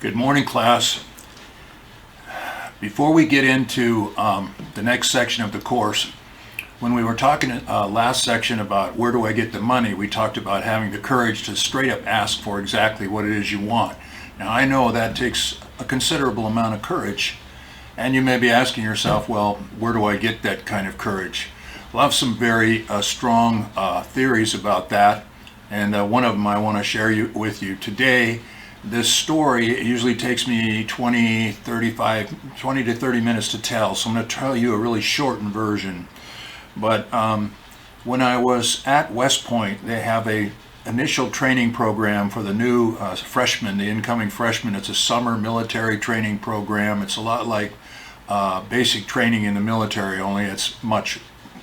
Good morning, class. Before we get into the next section of the course, when we were talking last section about where do I get the money, we talked about having the courage to straight up ask for exactly what it is you want. Now, I know that takes a considerable amount of courage, and you may be asking yourself, well, where do I get that kind of courage? Well, I have some very strong theories about that, and one of them I want to share with you today. This story usually takes me 20 to 30 minutes to tell, so I'm going to tell you a really shortened version. But when I was at West Point, they have a initial training program for the new freshmen, the incoming freshmen. It's a summer military training program. It's a lot like basic training in the military, only it's much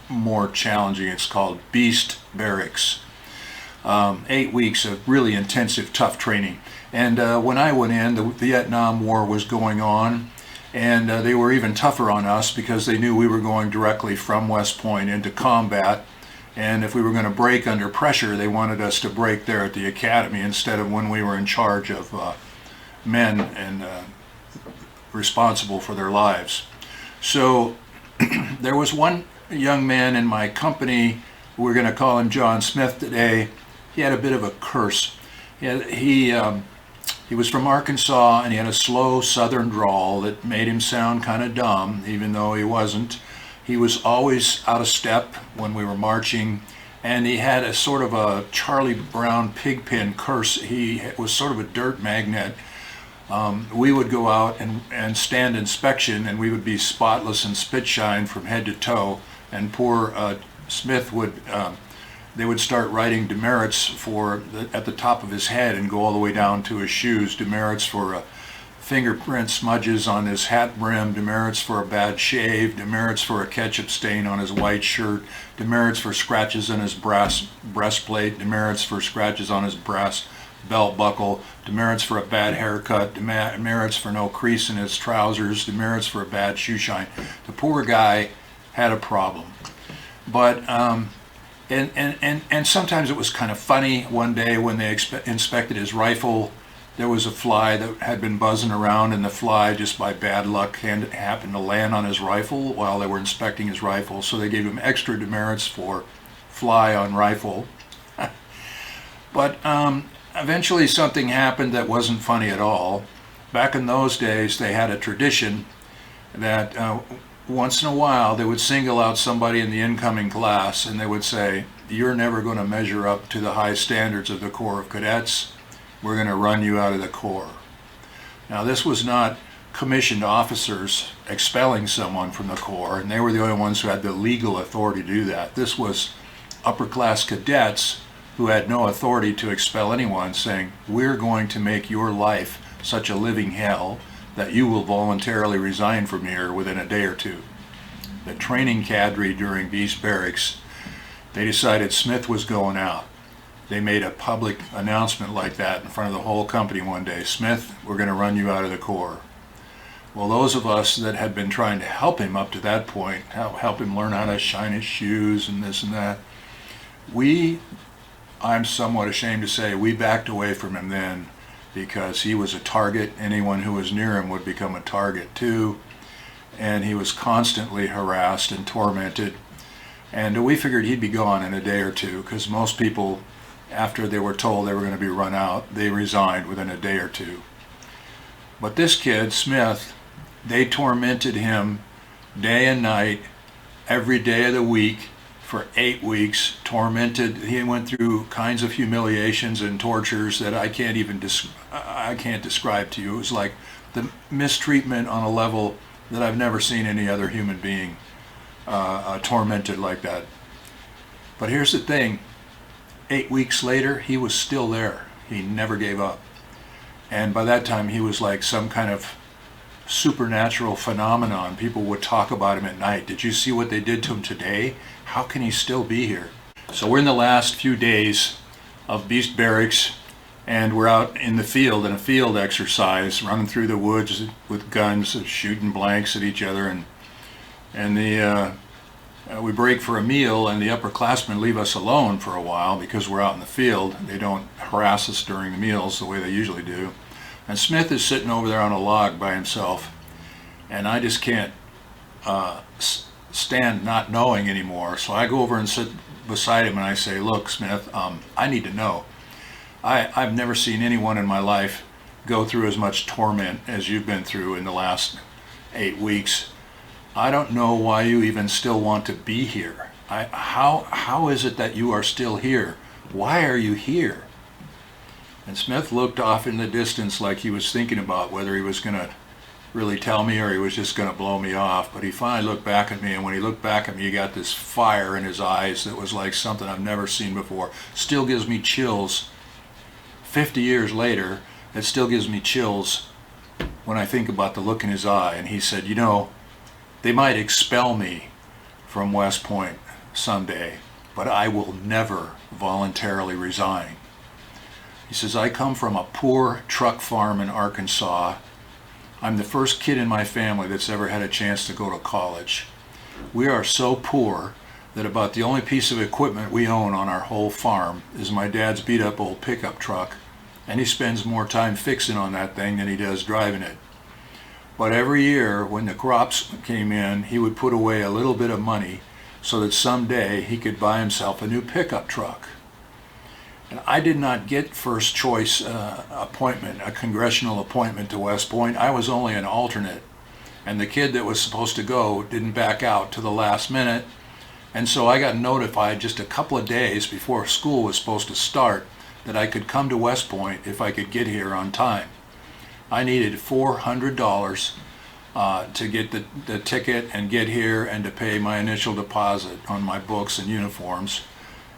more challenging. It's called Beast Barracks. 8 weeks of really intensive, tough training. And when I went in, the Vietnam War was going on, and they were even tougher on us because they knew we were going directly from West Point into combat. And if we were going to break under pressure, they wanted us to break there at the academy instead of when we were in charge of men and responsible for their lives. So there was one young man in my company, we're going to call him John Smith today. He had a bit of a curse. He was from Arkansas, and he had a slow southern drawl that made him sound kind of dumb, even though he wasn't. He was always out of step when we were marching, and he had a sort of a Charlie Brown pigpen curse. He was sort of a dirt magnet. We would go out and stand inspection, and we would be spotless and spit shine from head to toe, and poor Smith would... they would start writing demerits at the top of his head and go all the way down to his shoes. Demerits for fingerprint smudges on his hat brim, demerits for a bad shave, demerits for a ketchup stain on his white shirt, demerits for scratches on his brass breastplate, demerits for scratches on his brass belt buckle, demerits for a bad haircut, demerits for no crease in his trousers, demerits for a bad shoe shine. The poor guy had a problem. But And sometimes it was kind of funny. One day when they inspected his rifle, there was a fly that had been buzzing around, and the fly, just by bad luck, happened to land on his rifle while they were inspecting his rifle. So they gave him extra demerits for fly on rifle. But eventually something happened that wasn't funny at all. Back in those days, they had a tradition that once in a while they would single out somebody in the incoming class, and they would say, you're never going to measure up to the high standards of the Corps of Cadets. We're going to run you out of the Corps. Now, this was not commissioned officers expelling someone from the Corps, and they were the only ones who had the legal authority to do that. This was upper class cadets who had no authority to expel anyone, saying, we're going to make your life such a living hell that you will voluntarily resign from here within a day or two. The training cadre during Beast Barracks, they decided Smith was going out. They made a public announcement like that in front of the whole company one day. Smith, we're going to run you out of the Corps. Well, those of us that had been trying to help him up to that point, help him learn how to shine his shoes and this and that, I'm somewhat ashamed to say, we backed away from him then, because he was a target. Anyone who was near him would become a target too, and he was constantly harassed and tormented. And we figured he'd be gone in a day or two, because most people, after they were told they were going to be run out, they resigned within a day or two. But this kid, Smith, they tormented him day and night, every day of the week, for 8 weeks, tormented. He went through kinds of humiliations and tortures that I can't describe to you. It was like the mistreatment on a level that I've never seen any other human being tormented like that. But here's the thing, 8 weeks later, he was still there. He never gave up. And by that time, he was like some kind of supernatural phenomenon. People would talk about him at night. Did you see what they did to him today? How can he still be here? So we're in the last few days of Beast Barracks, and we're out in the field in a field exercise, running through the woods with guns, shooting blanks at each other, and we break for a meal, and the upperclassmen leave us alone for a while because we're out in the field. They don't harass us during the meals the way they usually do. And Smith is sitting over there on a log by himself, and I just can't stand not knowing anymore. So I go over and sit beside him and I say, look, Smith, I need to know. I've never seen anyone in my life go through as much torment as you've been through in the last 8 weeks. I don't know why you even still want to be here. How is it that you are still here? Why are you here? And Smith looked off in the distance like he was thinking about whether he was going to really tell me or he was just going to blow me off. But he finally looked back at me, and when he looked back at me, he got this fire in his eyes that was like something I've never seen before. Still gives me chills. 50 years later, it still gives me chills when I think about the look in his eye. And he said, you know, they might expel me from West Point someday, but I will never voluntarily resign. He says, I come from a poor truck farm in Arkansas. I'm the first kid in my family that's ever had a chance to go to college. We are so poor that about the only piece of equipment we own on our whole farm is my dad's beat up old pickup truck, and he spends more time fixing on that thing than he does driving it. But every year when the crops came in, he would put away a little bit of money so that someday he could buy himself a new pickup truck. And I did not get first choice appointment, a congressional appointment to West Point. I was only an alternate. And the kid that was supposed to go didn't back out to the last minute. And so I got notified just a couple of days before school was supposed to start that I could come to West Point if I could get here on time. I needed $400 to get the ticket and get here and to pay my initial deposit on my books and uniforms.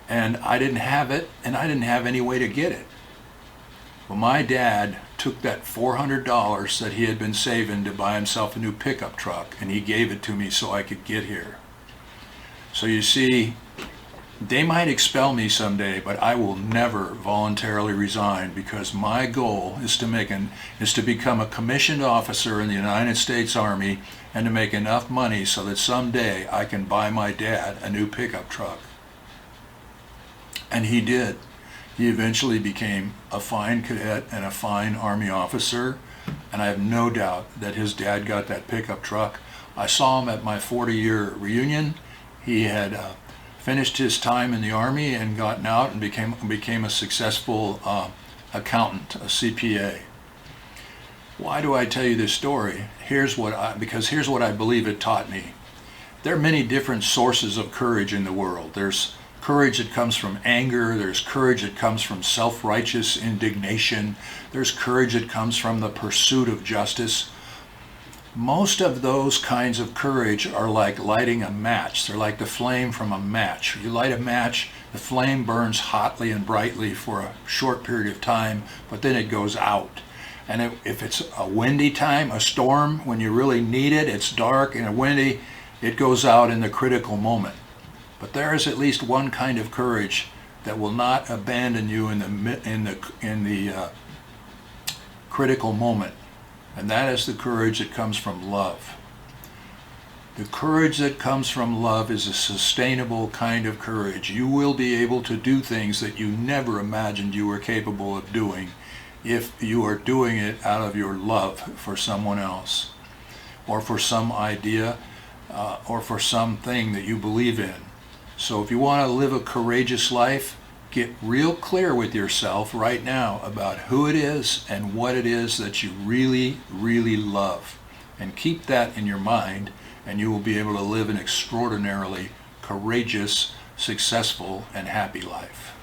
And I didn't have it, and I didn't have any way to get it. Well, my dad took that $400 that he had been saving to buy himself a new pickup truck, and he gave it to me so I could get here. So you see, they might expel me someday, but I will never voluntarily resign, because my goal is to become a commissioned officer in the United States Army and to make enough money so that someday I can buy my dad a new pickup truck. And he did. He eventually became a fine cadet and a fine Army officer, and I have no doubt that his dad got that pickup truck. I saw him at my 40-year reunion. He had finished his time in the Army and gotten out and became a successful accountant, a CPA. Why do I tell you this story? Because here's what I believe it taught me. There are many different sources of courage in the world. There's courage that comes from anger. There's courage that comes from self-righteous indignation. There's courage that comes from the pursuit of justice. Most of those kinds of courage are like lighting a match. They're like the flame from a match. You light a match, the flame burns hotly and brightly for a short period of time, but then it goes out. And if it's a windy time, a storm, when you really need it, it's dark and windy, it goes out in the critical moment. But there is at least one kind of courage that will not abandon you in the critical moment, and that is the courage that comes from love. The courage that comes from love is a sustainable kind of courage. You will be able to do things that you never imagined you were capable of doing if you are doing it out of your love for someone else, or for some idea, or for something that you believe in. So if you want to live a courageous life, get real clear with yourself right now about who it is and what it is that you really, really love. And keep that in your mind, and you will be able to live an extraordinarily courageous, successful, and happy life.